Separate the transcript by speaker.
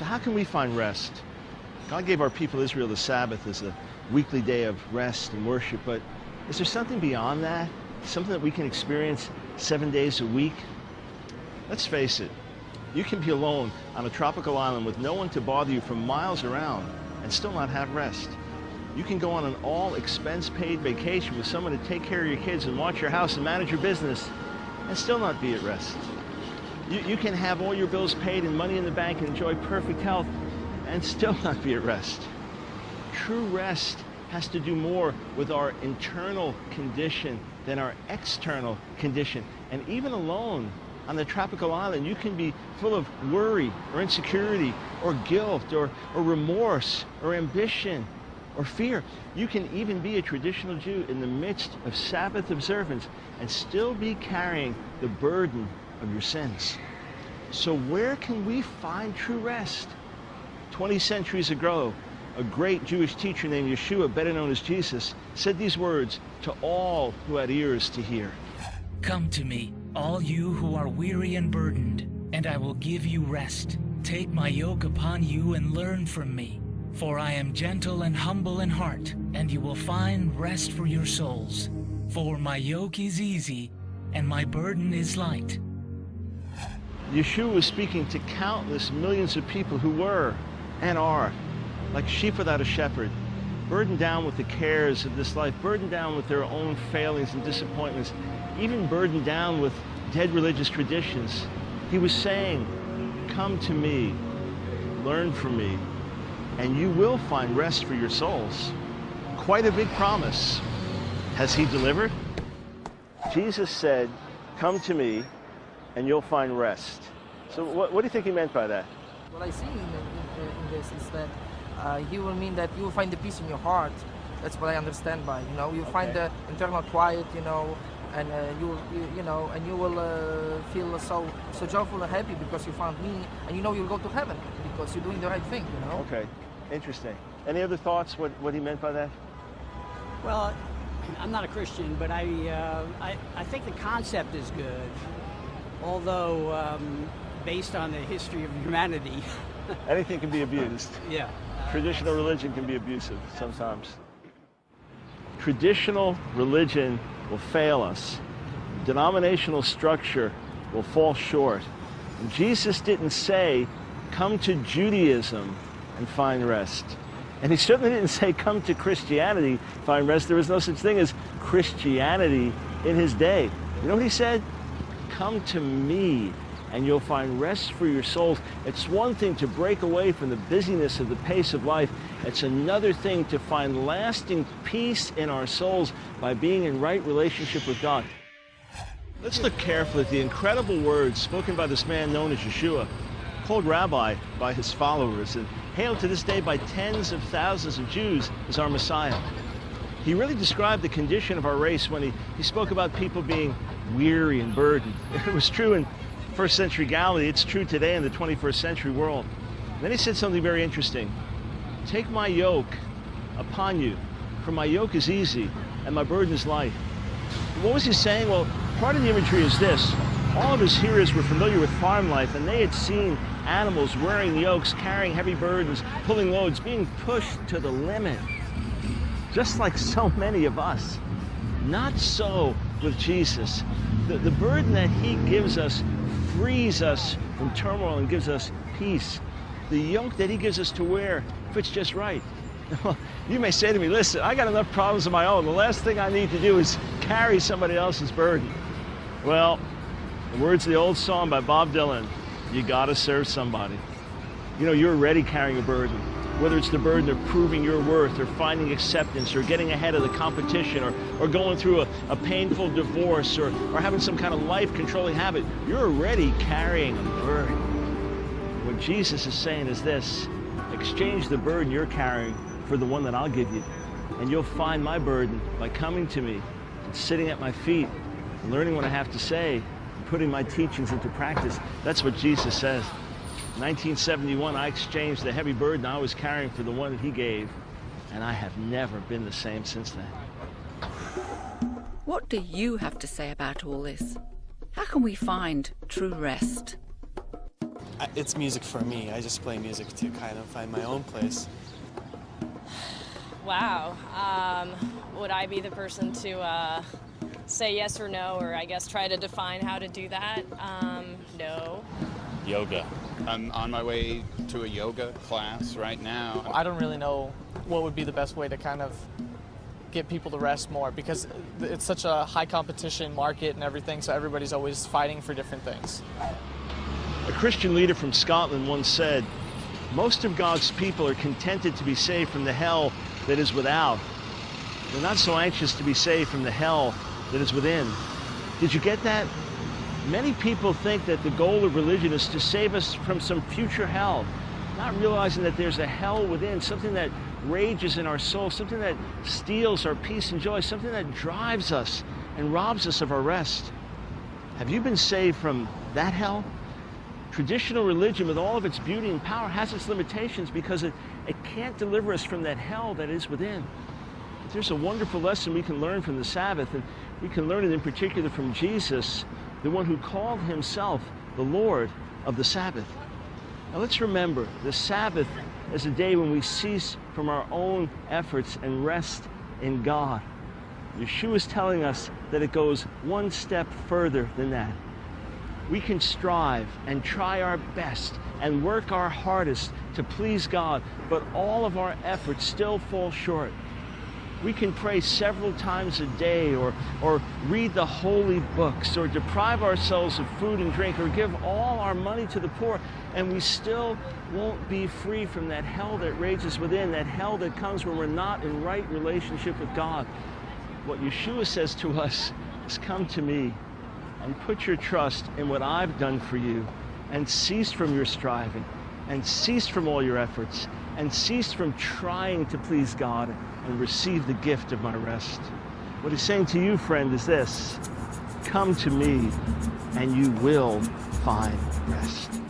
Speaker 1: So how can we find rest? God gave our people Israel the Sabbath as a weekly day of rest and worship, but is there something beyond that? Something that we can experience 7 days a week? Let's face it, you can be alone on a tropical island with no one to bother you for miles around and still not have rest. You can go on an all-expense-paid vacation with someone to take care of your kids and watch your house and manage your business and still not be at rest. You can have all your bills paid and money in the bank and enjoy perfect health and still not be at rest. True rest has to do more with our internal condition than our external condition. And even alone on the tropical island, you can be full of worry or insecurity or guilt or remorse or ambition or fear. You can even be a traditional Jew in the midst of Sabbath observance and still be carrying the burden of your sins. So where can we find true rest? 20 centuries ago, a great Jewish teacher named Yeshua, better known as Jesus, said these words to all who had ears to hear.
Speaker 2: Come to me, all you who are weary and burdened, and I will give you rest. Take my yoke upon you and learn from me, for I am gentle and humble in heart, and you will find rest for your souls. For my yoke is easy, and my burden is light.
Speaker 1: Yeshua was speaking to countless millions of people who were and are like sheep without a shepherd, burdened down with the cares of this life, burdened down with their own failings and disappointments, even burdened down with dead religious traditions. He was saying, come to me, learn from me, and you will find rest for your souls. Quite a big promise. Has he delivered? Jesus said, come to me, and you'll find rest. So what do you think he meant by that?
Speaker 3: What I see in this is that he will mean that you will find the peace in your heart. That's what I understand by, you'll find the internal quiet, and you will feel so joyful and happy because you found me, and you'll go to heaven because you're doing the right thing,
Speaker 1: Okay, interesting. Any other thoughts what he meant by that?
Speaker 4: Well, I'm not a Christian, but I think the concept is good, although based on the history of humanity.
Speaker 1: Anything can be abused.
Speaker 4: Yeah.
Speaker 1: Traditional religion can be abusive sometimes. Traditional religion will fail us. Denominational structure will fall short. And Jesus didn't say, come to Judaism and find rest. And he certainly didn't say, come to Christianity, find rest. There was no such thing as Christianity in his day. You know what he said? Come to me, and you'll find rest for your souls. It's one thing to break away from the busyness of the pace of life. It's another thing to find lasting peace in our souls by being in right relationship with God. Let's look carefully at the incredible words spoken by this man known as Yeshua, called Rabbi by his followers, and hailed to this day by tens of thousands of Jews as our Messiah. He really described the condition of our race when he spoke about people being weary and burdened. It was true in first century Galilee, it's true today in the 21st century world. And then he said something very interesting. Take my yoke upon you, for my yoke is easy and my burden is light. What was he saying? Well, part of the imagery is this. All of his hearers were familiar with farm life, and they had seen animals wearing yokes, carrying heavy burdens, pulling loads, being pushed to the limit. Just like so many of us. Not so with Jesus. The burden that he gives us frees us from turmoil and gives us peace. The yoke that he gives us to wear fits just right. You may say to me, listen, I got enough problems of my own. The last thing I need to do is carry somebody else's burden. Well, the words of the old song by Bob Dylan, you gotta serve somebody. You're already carrying a burden. Whether it's the burden of proving your worth or finding acceptance or getting ahead of the competition or going through a painful divorce or having some kind of life-controlling habit, you're already carrying a burden. What Jesus is saying is this: exchange the burden you're carrying for the one that I'll give you. And you'll find my burden by coming to me and sitting at my feet and learning what I have to say and putting my teachings into practice. That's what Jesus says. In 1971, I exchanged the heavy burden I was carrying for the one that he gave, and I have never been the same since then.
Speaker 5: What do you have to say about all this? How can we find true rest?
Speaker 6: It's music for me. I just play music to kind of find my own place.
Speaker 7: Wow. Would I be the person to say yes or no, or I guess try to define how to do that? No.
Speaker 8: Yoga. I'm on my way to a yoga class right now.
Speaker 9: I don't really know what would be the best way to kind of get people to rest more, because it's such a high competition market and everything, so everybody's always fighting for different things.
Speaker 1: A Christian leader from Scotland once said, "Most of God's people are contented to be saved from the hell that is without. They're not so anxious to be saved from the hell that is within." Did you get that? Many people think that the goal of religion is to save us from some future hell, not realizing that there's a hell within, something that rages in our soul, something that steals our peace and joy, something that drives us and robs us of our rest. Have you been saved from that hell? Traditional religion, with all of its beauty and power, has its limitations because it can't deliver us from that hell that is within. But there's a wonderful lesson we can learn from the Sabbath, and we can learn it in particular from Jesus, the one who called himself the Lord of the Sabbath. Now let's remember, the Sabbath is a day when we cease from our own efforts and rest in God. Yeshua is telling us that it goes one step further than that. We can strive and try our best and work our hardest to please God, but all of our efforts still fall short. We can pray several times a day, or read the holy books, or deprive ourselves of food and drink, or give all our money to the poor, and we still won't be free from that hell that rages within, that hell that comes when we're not in right relationship with God. What Yeshua says to us is, "Come to me and put your trust in what I've done for you, and cease from your striving, and cease from all your efforts, and cease from trying to please God, and receive the gift of my rest." What he's saying to you, friend, is this: come to me and you will find rest.